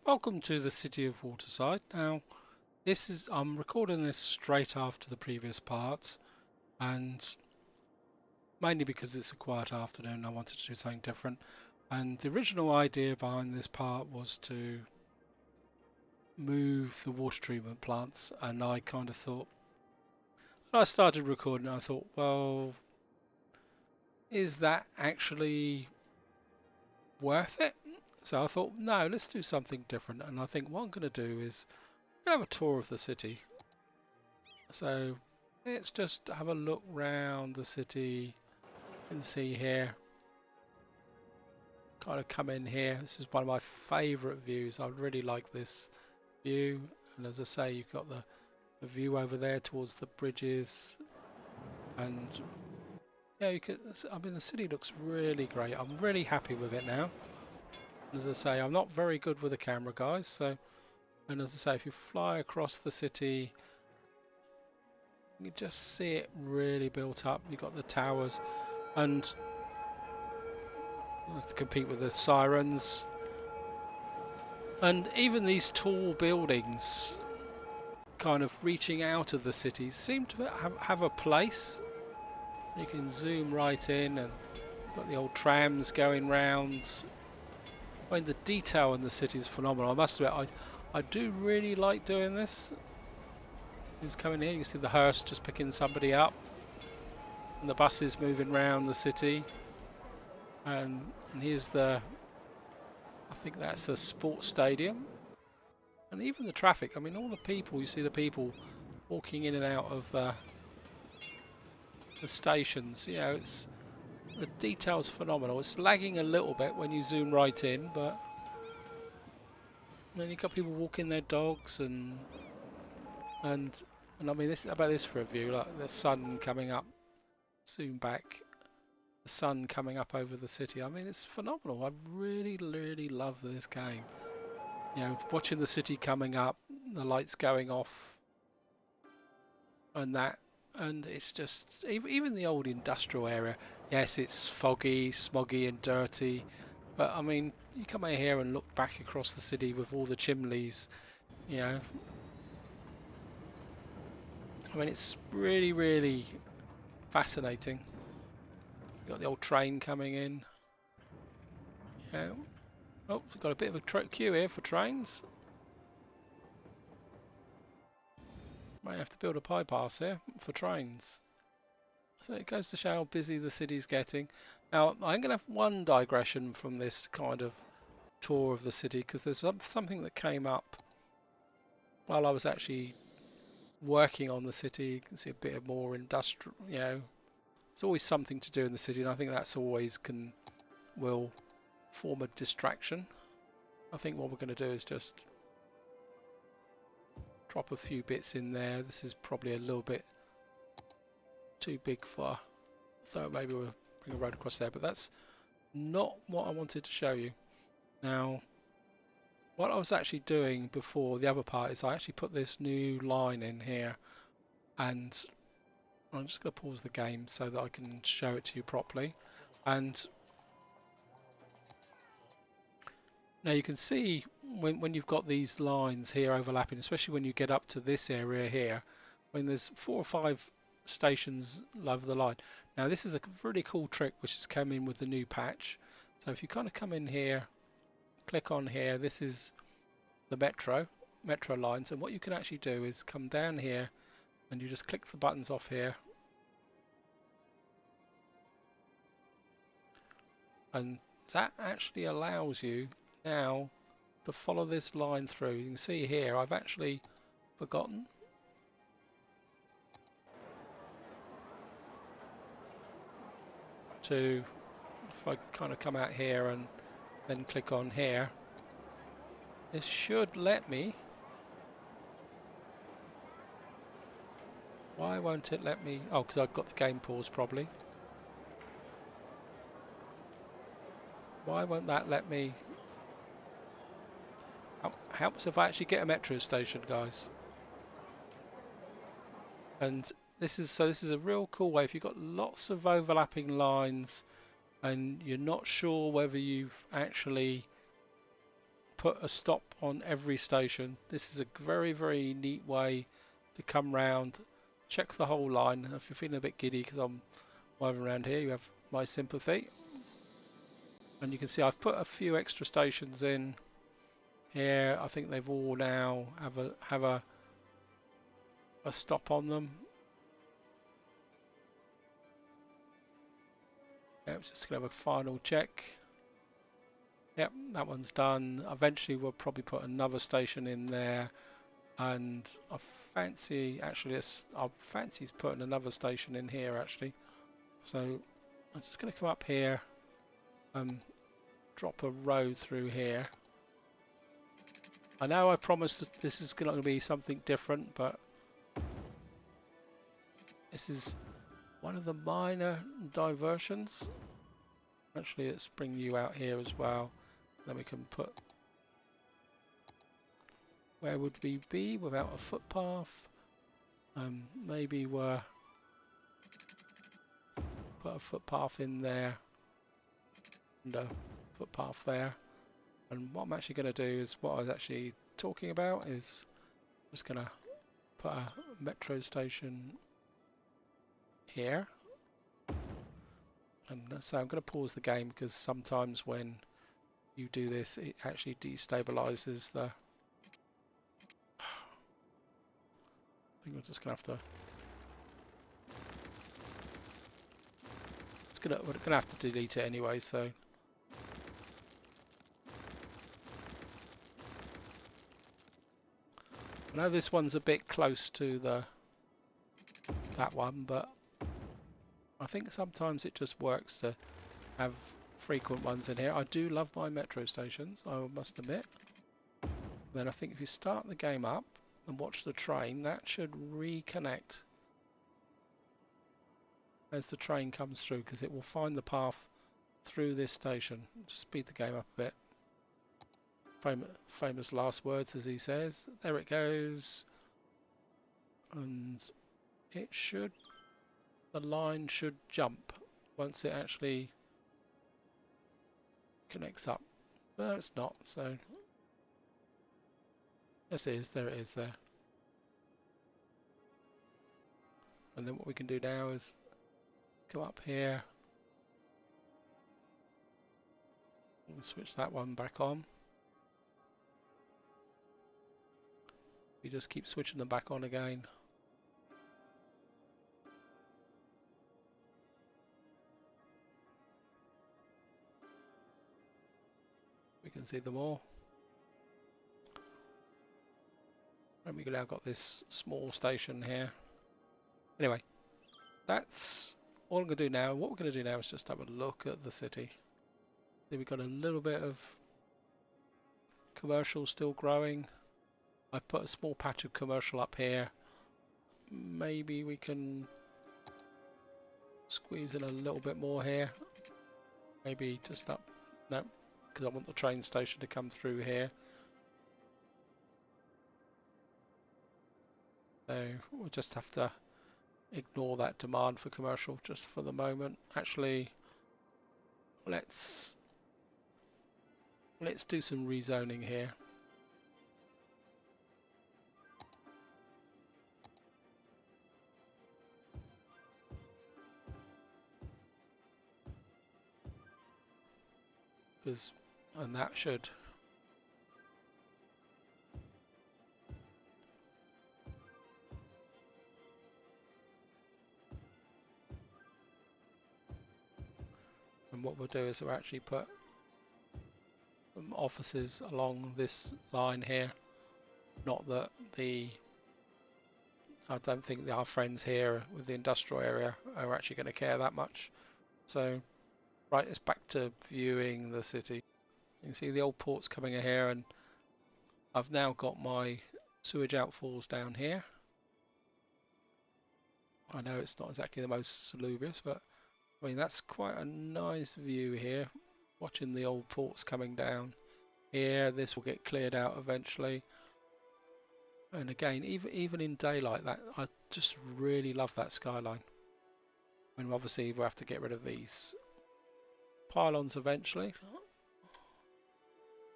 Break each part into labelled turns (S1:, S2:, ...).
S1: Welcome to the city of Waterside. Now, I'm recording this straight after the previous part, and mainly because it's a quiet afternoon, I wanted to do something different. And the original idea behind this part was to move the water treatment plants, and I kind of thought, when I started recording, I thought, well, is that actually worth it? So I thought, no, let's do something different. And I think what I'm going to do is have a tour of the city. So let's just have a look round the city and see here. Kind of come in here. This is one of my favourite views. I really like this view. And as I say, you've got the view over there towards the bridges. And yeah, the city looks really great. I'm really happy with it now. As I say, I'm not very good with the camera, guys. And as I say, if you fly across the city, you just see it really built up. You've got the towers, and to compete with the sirens, and even these tall buildings, kind of reaching out of the city, seem to have a place. You can zoom right in, and got the old trams going round. I mean, the detail in the city is phenomenal. I must admit, I do really like doing this. He's coming here. You can see the hearse just picking somebody up, and the buses moving around the city. And here's I think that's a sports stadium. And even the traffic. I mean, all the people. You see the people walking in and out of the stations. You know, the detail's phenomenal. It's lagging a little bit when you zoom right in, but then you've got people walking their dogs and I mean, this for a view, like the sun coming up. Zoom back, the sun coming up over the city. I mean, it's phenomenal. I really, really love this game. You know, watching the city coming up, the lights going off, and it's just even the old industrial area. Yes, it's foggy, smoggy and dirty, but I mean, you come out here and look back across the city with all the chimneys, you know. I mean, it's really, really fascinating. You've got the old train coming in. Yeah. Oh, we've got a bit of a queue here for trains. Might have to build a bypass here for trains. So it goes to show how busy the city's getting. Now, I'm going to have one digression from this kind of tour of the city, because there's something that came up while I was actually working on the city. You can see a bit of more industrial, you know. There's always something to do in the city, and I think that's always will form a distraction. I think what we're going to do is just drop a few bits in there. This is probably a little bit too big for, so maybe we'll bring a road across there, but that's not what I wanted to show you. Now, what I was actually doing before the other part is I actually put this new line in here, and I'm just going to pause the game so that I can show it to you properly. And now you can see when you've got these lines here overlapping, especially when you get up to this area here, when there's 4 or 5 stations over the line. Now this is a really cool trick which has come in with the new patch. So if you kind of come in here, click on here, this is the metro lines, and what you can actually do is come down here and you just click the buttons off here, and that actually allows you now to follow this line through. You can see here I've actually forgotten to, if I kind of come out here and then click on here, this should let me. Why won't it let me? Oh, because I've got the game paused probably. Why won't that let me? Helps if I actually get a metro station, guys. And this is a real cool way if you've got lots of overlapping lines and you're not sure whether you've actually put a stop on every station. This is a very, very neat way to come round, check the whole line. If you're feeling a bit giddy because I'm driving around here, you have my sympathy. And you can see I've put a few extra stations in here. I think they've all now have a stop on them. I'm just going to have a final check. Yep, that one's done. Eventually we'll probably put another station in there, and I fancy putting another station in here actually. So I'm just going to come up here and drop a road through here. I know I promised that this is going to be something different, but this is one of the minor diversions. Actually, let's bring you out here as well. Then we can put... Where would we be without a footpath? Maybe we'll put a footpath in there and a footpath there. And what I'm actually going to do is what I was actually talking about is I'm just going to put a metro station here. And so I'm going to pause the game because sometimes when you do this it actually destabilizes the... I think we're just going to have to... we're going to have to delete it anyway, so... I know this one's a bit close to that one, but I think sometimes it just works to have frequent ones in here. I do love my metro stations, I must admit. Then I think if you start the game up and watch the train, that should reconnect as the train comes through, because it will find the path through this station. Just speed the game up a bit. Famous last words, as he says. There it goes. And it should... the line should jump once it actually connects up. No, it's not, so... yes, it is. There it is there. And then what we can do now is come up here and switch that one back on. We just keep switching them back on again. We can see them all. And we've now got this small station here. Anyway, that's all I'm going to do now. What we're going to do now is just have a look at the city. See, we've got a little bit of commercial still growing. I've put a small patch of commercial up here. Maybe we can squeeze in a little bit more here. Maybe just up. No, because I want the train station to come through here. So we'll just have to ignore that demand for commercial just for the moment. Actually, let's do some rezoning here. And that should and what we'll do is we'll actually put some offices along this line here. Not that I don't think our friends here with the industrial area are actually going to care that much. So right, it's back to viewing the city. You can see the old ports coming in here, and I've now got my sewage outfalls down here. I know it's not exactly the most salubrious, but I mean that's quite a nice view here, watching the old ports coming down here. This will get cleared out eventually. And again, even in daylight, that I just really love that skyline. I mean, obviously we'll have to get rid of these pylons eventually.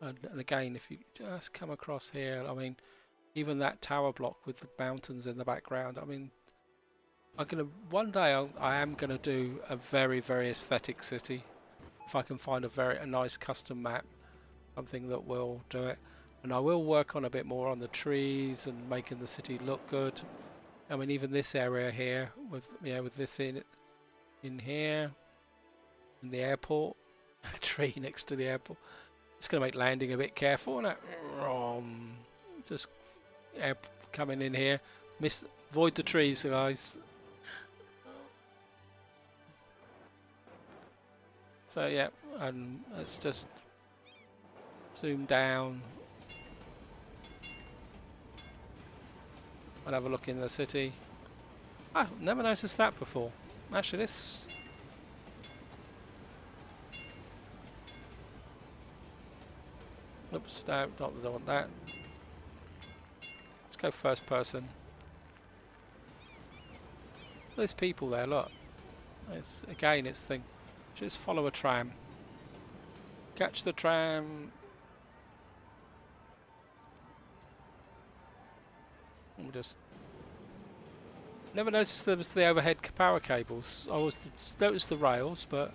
S1: And again, if you just come across here, I mean, even that tower block with the mountains in the background, I mean, one day I am gonna do a very, very aesthetic city. If I can find a nice custom map, something that will do it. And I will work on a bit more on the trees and making the city look good. I mean, even this area here with this in here, in the airport, a tree next to the airport. It's going to make landing a bit careful, isn't it? Just air coming in here. Avoid the trees, guys. So yeah, and let's just zoom down and have a look in the city. I've never noticed that before. Actually, this... Oops, no, not that I want that. Let's go first person. There's people there, look. Again, it's thing. Just follow a tram. Catch the tram. We'll just... Never noticed there was the overhead power cables. I always noticed the rails, but...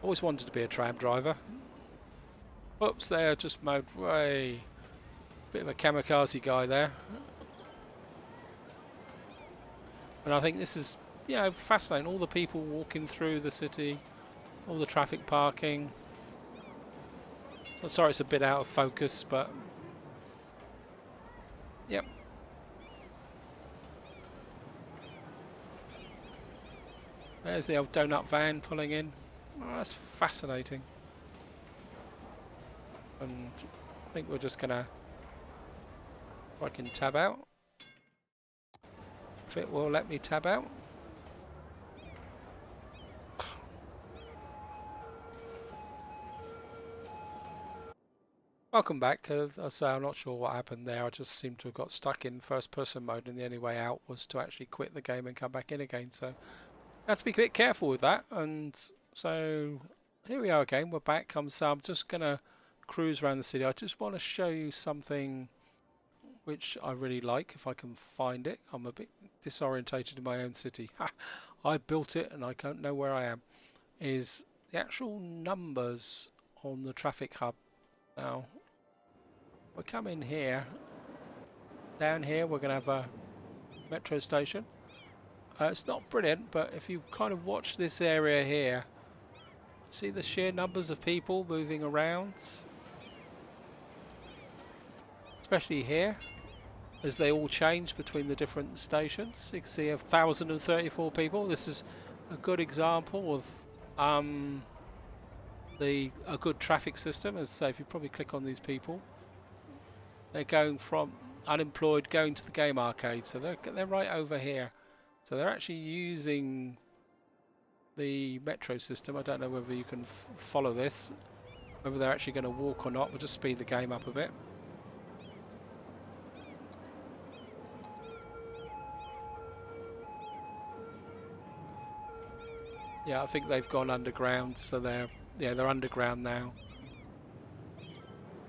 S1: always wanted to be a tram driver. Oops, there, just mowed way. Bit of a kamikaze guy there. And I think this is, fascinating. All the people walking through the city, all the traffic parking. So sorry it's a bit out of focus, but... Yep. There's the old donut van pulling in. Oh, that's fascinating. And I think we're just gonna... I can tab out. If it will let me tab out. Welcome back. I say I'm not sure what happened there. I just seem to have got stuck in first person mode and the only way out was to actually quit the game and come back in again. So I have to be a bit careful with that. And so here we are again. We're back. I'm just going to cruise around the city. I just want to show you something which I really like, if I can find it. I'm a bit disorientated in my own city. I built it and I don't know where I am. Is the actual numbers on the traffic hub. Now, we come in here. Down here we're going to have a metro station. It's not brilliant, but if you kind of watch this area here, see the sheer numbers of people moving around, especially here, as they all change between the different stations. You can see 1,034 people. This is a good example of a good traffic system. As I say, if you probably click on these people, they're going from unemployed going to the game arcade, so they're right over here. So they're actually using the metro system. I don't know whether you can follow this, whether they're actually going to walk or not. We'll just speed the game up a bit. Yeah, I think they've gone underground, so they're underground now.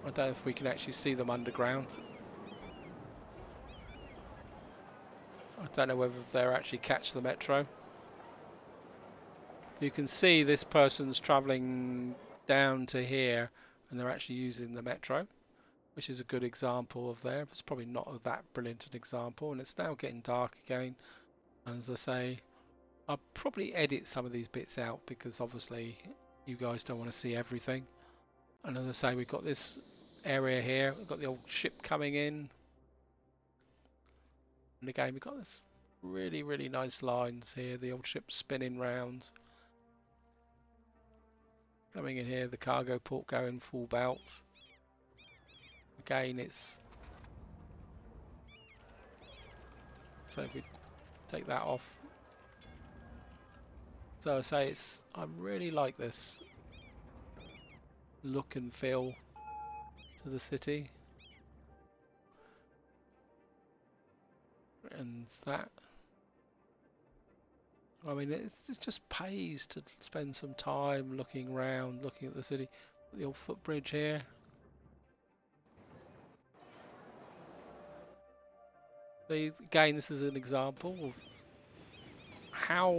S1: I don't know if we can actually see them underground. I don't know whether they'll actually catch the metro. You can see this person's travelling down to here and they're actually using the metro, which is a good example of there. It's probably not that brilliant an example, and it's now getting dark again. And as I say, I'll probably edit some of these bits out because obviously you guys don't want to see everything. And as I say, we've got this area here, we've got the old ship coming in. And again, we've got this really, really nice lines here, the old ship spinning round. Coming in here, the cargo port going full belt. Again, it's... So if we take that off. So I say I really like this look and feel to the city. And that, I mean, it just pays to spend some time looking around, looking at the city. The old footbridge here. Again, this is an example of how,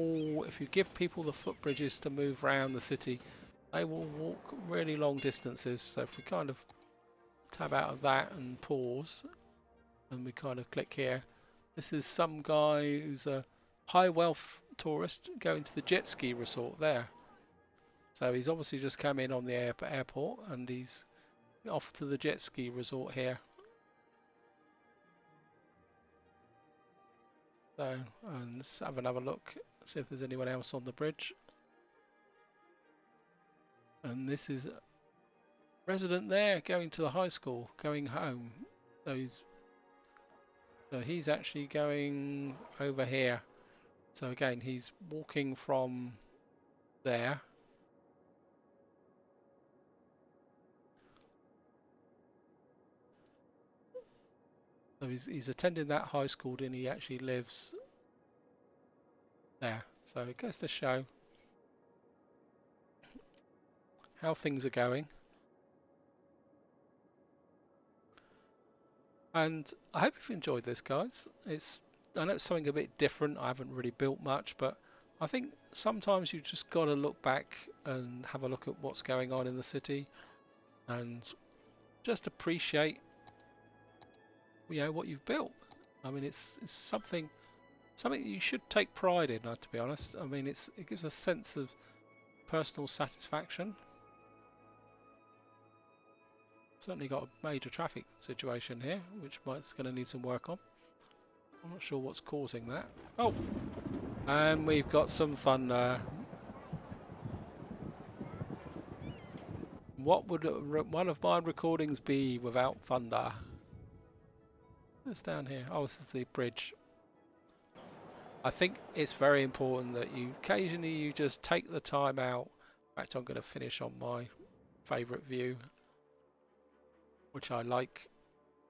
S1: if you give people the footbridges to move around the city, they will walk really long distances. So if we kind of tab out of that and pause, and we kind of click here, this is some guy who's a high wealth tourist going to the jet ski resort there. So he's obviously just come in on the airport and he's off to the jet ski resort here. So, and let's have another look, see if there's anyone else on the bridge. And this is a resident there going to the high school, going home. So he's actually going over here. So again, he's walking from there. So he's attending that high school and he actually lives there. So it goes to show how things are going. And I hope you've enjoyed this, guys. I know it's something a bit different. I haven't really built much, but I think sometimes you just got to look back and have a look at what's going on in the city and just appreciate, you know, what you've built. I mean, it's something that you should take pride in, to be honest. I mean, it gives a sense of personal satisfaction. Certainly got a major traffic situation here, which is going to need some work on. I'm not sure what's causing that. Oh, and we've got some thunder. What would one of my recordings be without thunder? What's down here? Oh, this is the bridge. I think it's very important that you occasionally just take the time out. In fact, I'm going to finish on my favourite view, which I like,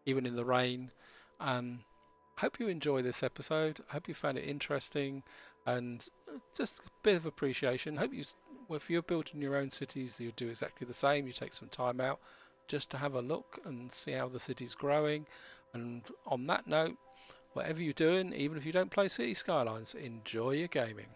S1: even in the rain. Hope you enjoy this episode. I hope you found it interesting and just a bit of appreciation. Hope you, if you're building your own cities, you do exactly the same. You take some time out just to have a look and see how the city's growing. And on that note, whatever you're doing, even if you don't play Cities Skylines, enjoy your gaming.